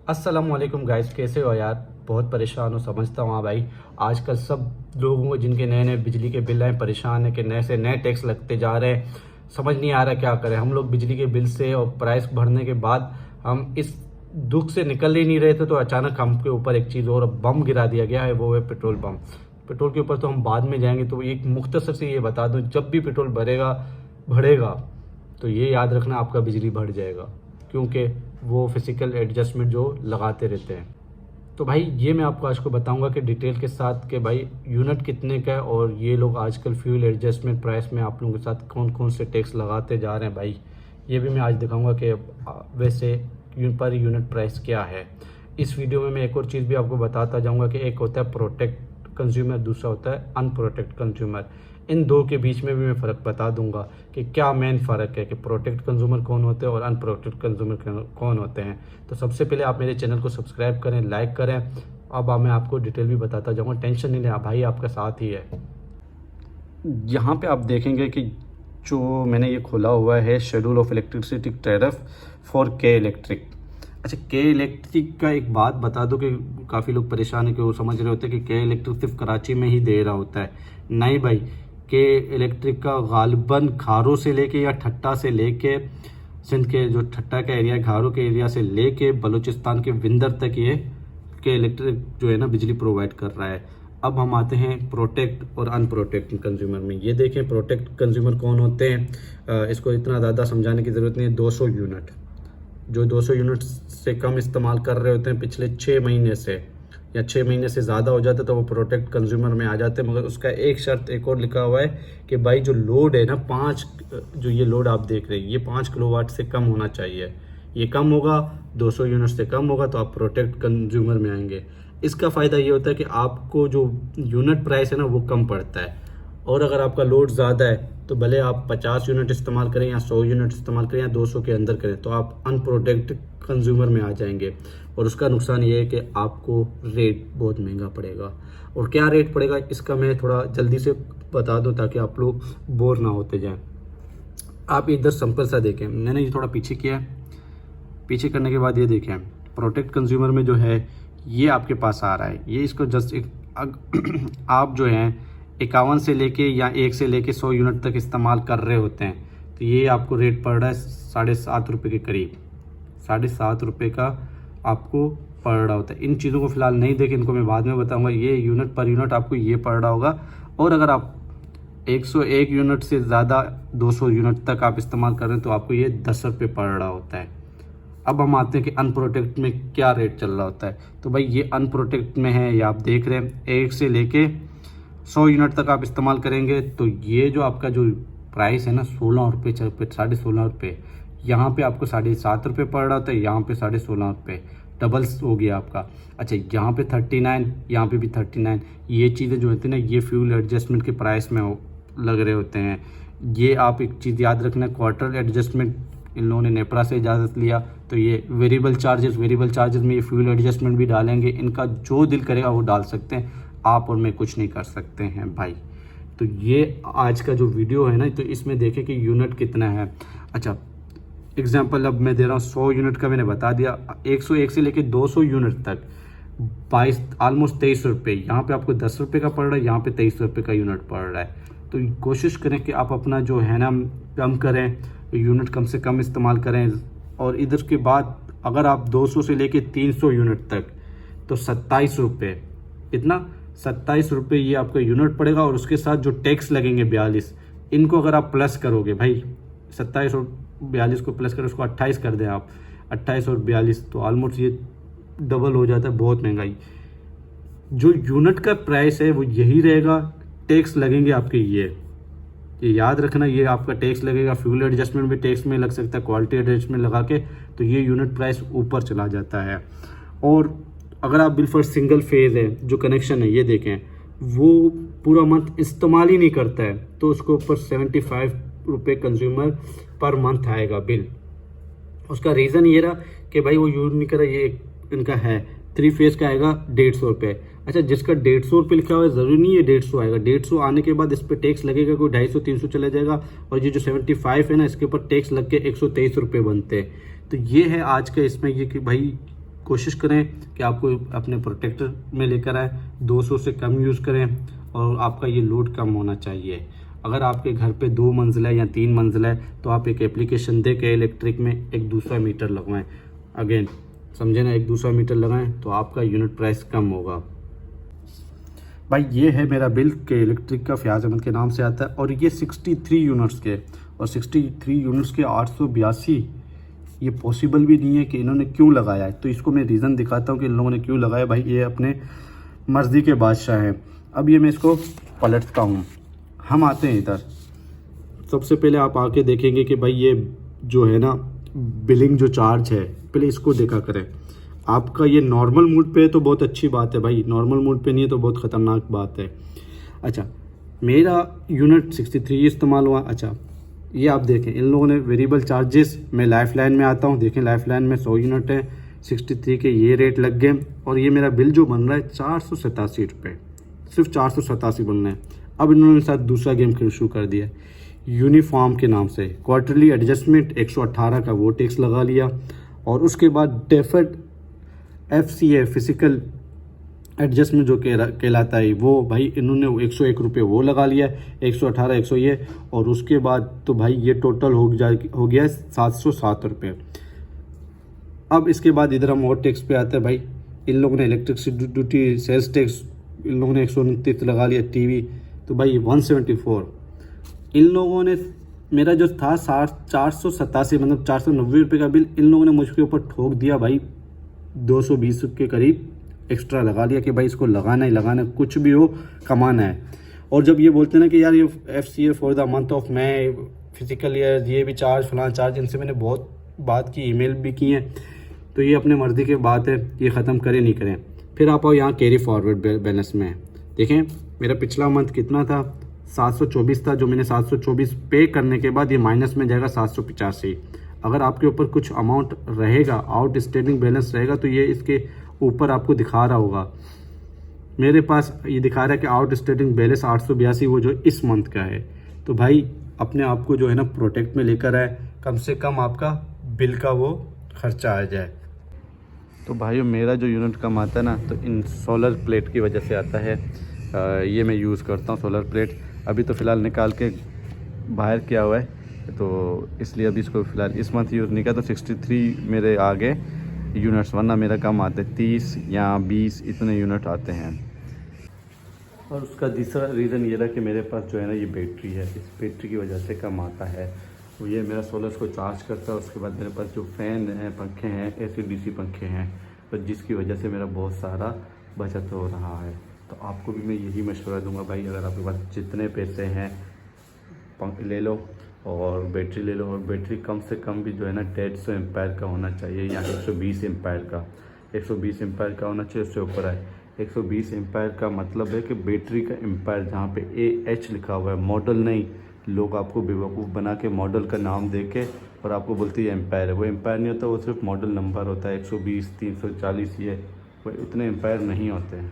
अस्सलामुअलैकुम गाइस, कैसे हो यार। बहुत परेशान हो, समझता हूँ। हाँ भाई, आजकल सब लोगों को जिनके नए नए बिजली के बिल आए परेशान है कि नए से नए टैक्स लगते जा रहे हैं। समझ नहीं आ रहा क्या करें। हम लोग बिजली के बिल से और प्राइस भरने के बाद हम इस दुख से निकल ही नहीं रहे थे, तो अचानक हमके ऊपर एक चीज़ और बम गिरा दिया गया है, वो है पेट्रोल बम। पेट्रोल के ऊपर तो हम बाद में जाएंगे, तो एक मुख्तसर से ये बता दूं, जब भी पेट्रोल भरेगा बढ़ेगा तो ये याद रखना आपका बिजली बढ़ जाएगा, क्योंकि वो फिजिकल एडजस्टमेंट जो लगाते रहते हैं। तो भाई ये मैं आपको आज को बताऊंगा कि डिटेल के साथ कि भाई यूनिट कितने का है, और ये लोग आजकल फ्यूल एडजस्टमेंट प्राइस में आप लोगों के साथ कौन कौन से टैक्स लगाते जा रहे हैं भाई, ये भी मैं आज दिखाऊंगा कि वैसे पर यूनिट प्राइस क्या है। इस वीडियो में मैं एक और चीज़ भी आपको बताता जाऊंगा कि एक होता है प्रोटेक्ट कंज्यूमर, दूसरा होता है अनप्रोटेक्ट कंज्यूमर। इन दो के बीच में भी मैं फ़र्क बता दूंगा कि क्या मेन फ़र्क है, कि प्रोटेक्ट कंज्यूमर कौन होते हैं और अनप्रोटेक्ट कंज्यूमर कौन होते हैं। तो सबसे पहले आप मेरे चैनल को सब्सक्राइब करें, लाइक करें। अब मैं आपको डिटेल भी बताता जाऊँगा, टेंशन नहीं लें, भाई आपका साथ ही है। यहाँ पे आप देखेंगे कि जो मैंने ये खोला हुआ है schedule of electricity tariff for के इलेक्ट्रिक। अच्छा, के इलेक्ट्रिक का एक बात बता दो कि काफ़ी लोग परेशान है कि वो समझ रहे होते हैं कि के इलेक्ट्रिक सिर्फ कराची में ही दे रहा होता है। नहीं भाई, के इलेक्ट्रिक का गालिबन खारों से लेके या ठट्टा से लेके, सिंध के जो ठट्टा का एरिया है घारों के एरिया से लेके बलूचिस्तान के विंदर तक ये के इलेक्ट्रिक जो है ना बिजली प्रोवाइड कर रहा है। अब हम आते हैं प्रोटेक्ट और अनप्रोटेक्ट कंज्यूमर में। ये देखें प्रोटेक्ट कंज्यूमर कौन होते हैं। इसको इतना ज़्यादा समझाने की ज़रूरत नहीं है। 200 यूनिट, जो 200 यूनिट से कम इस्तेमाल कर रहे होते हैं पिछले 6 महीने से, या 6 महीने से ज़्यादा हो जाता है, तो वो प्रोटेक्ट कंज्यूमर में आ जाते हैं। मगर उसका एक शर्त एक और लिखा हुआ है कि भाई जो लोड है ना, 5 जो ये लोड आप देख रहे हैं, ये 5 किलोवाट से कम होना चाहिए। ये कम होगा, 200 यूनिट से कम होगा, तो आप प्रोटेक्ट कंज्यूमर में आएंगे। इसका फ़ायदा ये होता है कि आपको जो यूनिट प्राइस है ना वो कम पड़ता है। और अगर आपका लोड ज़्यादा है तो भले आप 50 यूनिट इस्तेमाल करें या 100 यूनिट इस्तेमाल करें या 200 के अंदर करें, तो आप अनप्रोटेक्ट कंज्यूमर में आ जाएंगे। और उसका नुकसान ये है कि आपको रेट बहुत महंगा पड़ेगा। और क्या रेट पड़ेगा इसका मैं थोड़ा जल्दी से बता दूं ताकि आप लोग बोर ना होते जाएं। आप इधर सिंपल सा देखें, मैंने ये थोड़ा पीछे किया है। पीछे करने के बाद ये देखें, प्रोटेक्ट कंज्यूमर में जो है ये आपके पास आ रहा है। ये इसको जस्ट आप जो हैं 51 से लेके या 1 से लेके 100 यूनिट तक इस्तेमाल कर रहे होते हैं, तो ये आपको रेट पड़ रहा है 7.5 रुपये के करीब। 7.5 रुपये का आपको पड़ रहा होता है। इन चीज़ों को फिलहाल नहीं देखें, इनको मैं बाद में बताऊंगा। ये यूनिट पर यूनिट आपको ये पड़ रहा होगा। और अगर आप 101 यूनिट से ज़्यादा 200 यूनिट तक आप इस्तेमाल कर रहे हैं तो आपको ये 10 रुपये पड़ रहा होता है। अब हम आते हैं कि अनप्रोटेक्ट में क्या रेट चल रहा होता है। तो भाई ये अनप्रोटेक्ट में है, ये आप देख रहे हैं 1 से लेके 100 यूनिट तक आप इस्तेमाल करेंगे तो ये जो आपका जो प्राइस है ना 16 रुपये, 16.5 रुपये, यहाँ पे आपको 7.5 रुपये पड़ रहा होता है, यहाँ पे 16.5 रुपये, डबल्स हो गया आपका। अच्छा, यहाँ पे 39, यहाँ पे भी 39। ये चीज़ें जो होती हैं ना, ये फ्यूल एडजस्टमेंट के प्राइस में लग रहे होते हैं। ये आप एक चीज़ याद रखना, क्वार्टर एडजस्टमेंट इन लोगों ने नेपरा से इजाज़त लिया, तो ये वेरिएबल चार्जेस में ये फ्यूल एडजस्टमेंट भी डालेंगे। इनका जो दिल करेगा वो डाल सकते हैं, आप और मैं कुछ नहीं कर सकते हैं भाई। तो ये आज का जो वीडियो है ना, तो इसमें देखें कि यूनिट कितना है। अच्छा, एग्जांपल अब मैं दे रहा हूँ 100 यूनिट का, मैंने बता दिया। 101 से लेके 200 यूनिट तक 22 ऑलमोस्ट 23 रुपये, यहाँ पे आपको 10 रुपये का पड़ रहा है, यहाँ पे 23 रुपये का यूनिट पड़ रहा है। तो कोशिश करें कि आप अपना जो है ना कम करें, यूनिट कम से कम इस्तेमाल करें। और इधर के बाद अगर आप 200 से लेके 300 यूनिट तक, तो 27 रुपये, इतना 27 रुपये ये आपका यूनिट पड़ेगा। और उसके साथ जो टैक्स लगेंगे 42, इनको अगर आप प्लस करोगे भाई, 27 और 42 को प्लस करें, उसको 28 कर दें आप, 28 और 42, तो ऑलमोस्ट ये डबल हो जाता है। बहुत महंगाई। जो यूनिट का प्राइस है वो यही रहेगा, टैक्स लगेंगे आपके ये याद रखना, ये आपका टैक्स लगेगा। फ्यूल एडजस्टमेंट भी टैक्स में लग सकता है, क्वालिटी एडजस्टमेंट लगा के, तो ये यूनिट प्राइस ऊपर चला जाता है। और अगर आप बिल्कुल सिंगल फेज़ है, जो कनेक्शन है ये देखें, वो पूरा मंथ इस्तेमाल ही नहीं करता है, तो उसके ऊपर 75 रुपये कंज्यूमर पर मंथ आएगा बिल। उसका रीज़न ये रहा कि भाई वो यूज़ नहीं कर रहा, ये इनका है 3 फेज़ का आएगा 150 रुपये। अच्छा, जिसका 150 रुपये लिखा हुआ है, ज़रूरी नहीं है 150 आएगा। 150 आने के बाद इस पर टैक्स लगेगा, कोई 250-300 चला जाएगा। और ये जो 75 है ना, इसके ऊपर टैक्स लग के 123 रुपये बनते हैं। तो ये है आज का इसमें ये कि भाई कोशिश करें कि आपको अपने प्रोटेक्टर में लेकर आए, 200 से कम यूज़ करें और आपका ये लोड कम होना चाहिए। अगर आपके घर पे 2 मंजिल है या 3 मंजिल है तो आप एक एप्लीकेशन दे के इलेक्ट्रिक में एक दूसरा मीटर लगवाएं। अगेन समझे ना, एक दूसरा मीटर लगाएं तो आपका यूनिट प्राइस कम होगा। भाई ये है मेरा बिल के इलेक्ट्रिक का, फयाज अहमद के नाम से आता है और ये 63 यूनिट्स के, और 63 यूनिट्स के 882। ये पॉसिबल भी नहीं है कि इन्होंने क्यों लगाया है। तो इसको मैं रीज़न दिखाता हूँ कि इन लोगों ने क्यों लगाया। भाई ये अपने मर्ज़ी के बादशाह हैं। अब ये मैं इसको पलटता हूँ, हम आते हैं इधर। सबसे पहले आप आके देखेंगे कि भाई ये जो है ना बिलिंग जो चार्ज है, पहले इसको देखा करें। आपका ये नॉर्मल मूड पे है तो बहुत अच्छी बात है भाई, नॉर्मल मूड पे नहीं है तो बहुत ख़तरनाक बात है। अच्छा, मेरा यूनिट 63 इस्तेमाल हुआ। अच्छा, ये आप देखें इन लोगों ने वेरिएबल चार्जेस, मैं लाइफ लाइन में आता हूँ, देखें लाइफ लाइन में 100 यूनिट है, 63 के ये रेट लग गए और ये मेरा बिल जो बन रहा है 487 रुपये, सिर्फ 487 बन रहा है। अब इन्होंने साथ दूसरा गेम खेल शुरू कर दिया यूनिफॉर्म के नाम से। क्वार्टरली एडजस्टमेंट 118 का वो टैक्स लगा लिया और उसके बाद डेफर्ड FCA फिजिकल एडजस्टमेंट जो कहलाता है वो भाई इन्होंने 101 रुपये वो लगा लिया, 118 100 ये, और उसके बाद तो भाई ये टोटल हो गया 707 रुपये। अब इसके बाद इधर हम और टैक्स पे आते हैं। भाई इन लोगों ने इलेक्ट्रिसिटी ड्यूटी, सेल्स टैक्स इन लोगों ने 129 लगा लिया, टीवी तो भाई 174। इन लोगों ने मेरा जो था 487 मतलब 490 रुपये का बिल इन लोगों ने मुझके ऊपर ठोक दिया भाई, 220 के करीब एक्स्ट्रा लगा लिया कि भाई इसको लगाना ही लगाना, कुछ भी हो कमाना है। और जब ये बोलते हैं ना कि यार ये FCA for the month of May, physical year, ये भी चार्ज फलाना चार्ज, इनसे मैंने बहुत बात की, ईमेल भी की है, तो ये अपने मर्ज़ी की बात है, ये ख़त्म करें नहीं करें। फिर आप आओ यहाँ कैरी फॉरवर्ड बैलेंस में, देखें मेरा पिछला मंथ कितना था, 724 था, जो मैंने 724 पे करने के बाद ये माइनस में जाएगा 785। अगर आपके ऊपर कुछ अमाउंट रहेगा, आउटस्टैंडिंग बैलेंस रहेगा, तो ये इसके ऊपर आपको दिखा रहा होगा। मेरे पास ये दिखा रहा है कि आउटस्टैंडिंग बैलेंस 882, वो जो इस मंथ का है। तो भाई अपने आप को जो है ना प्रोटेक्ट में लेकर आए, कम से कम आपका बिल का वो खर्चा आ जाए। तो भाइयों मेरा जो यूनिट कम आता है ना, तो इन सोलर प्लेट की वजह से आता है। ये मैं यूज़ करता हूँ सोलर प्लेट, अभी तो फ़िलहाल निकाल के बाहर किया हुआ है, तो इसलिए अभी इसको फ़िलहाल इस मंथ यूज़ नहीं किया। तो 63 मेरे आ गए यूनिट्स, वरना मेरा कम आते 30 या 20 इतने यूनिट आते हैं। और उसका दूसरा रीज़न ये रहा कि मेरे पास जो है ना ये बैटरी है, इस बैटरी की वजह से कम आता है। तो ये मेरा सोलर को चार्ज करता है। उसके बाद मेरे पास जो फ़ैन हैं, पंखे हैं, AC/DC पंखे हैं, तो जिसकी वजह से मेरा बहुत सारा बचत हो रहा है। तो आपको भी मैं यही मशवरा दूंगा भाई, अगर आपके पास जितने पैसे हैं पंख ले लो और बैटरी ले लो, और बैटरी कम से कम भी जो है ना 150 एम्पायर का होना चाहिए या 120 एम्पायर का, 120 एम्पायर का होना चाहिए, उससे ऊपर है। 120 एम्पायर का मतलब है कि बैटरी का एम्पायर जहाँ पे AH लिखा हुआ है, मॉडल नहीं, लोग आपको बेवकूफ़ बना के मॉडल का नाम दे के और आपको बोलती है एम्पायर है, वो एम्पायर नहीं होता, वो सिर्फ मॉडल नंबर होता है। 120 340 ये वो इतने एम्पायर नहीं होते हैं।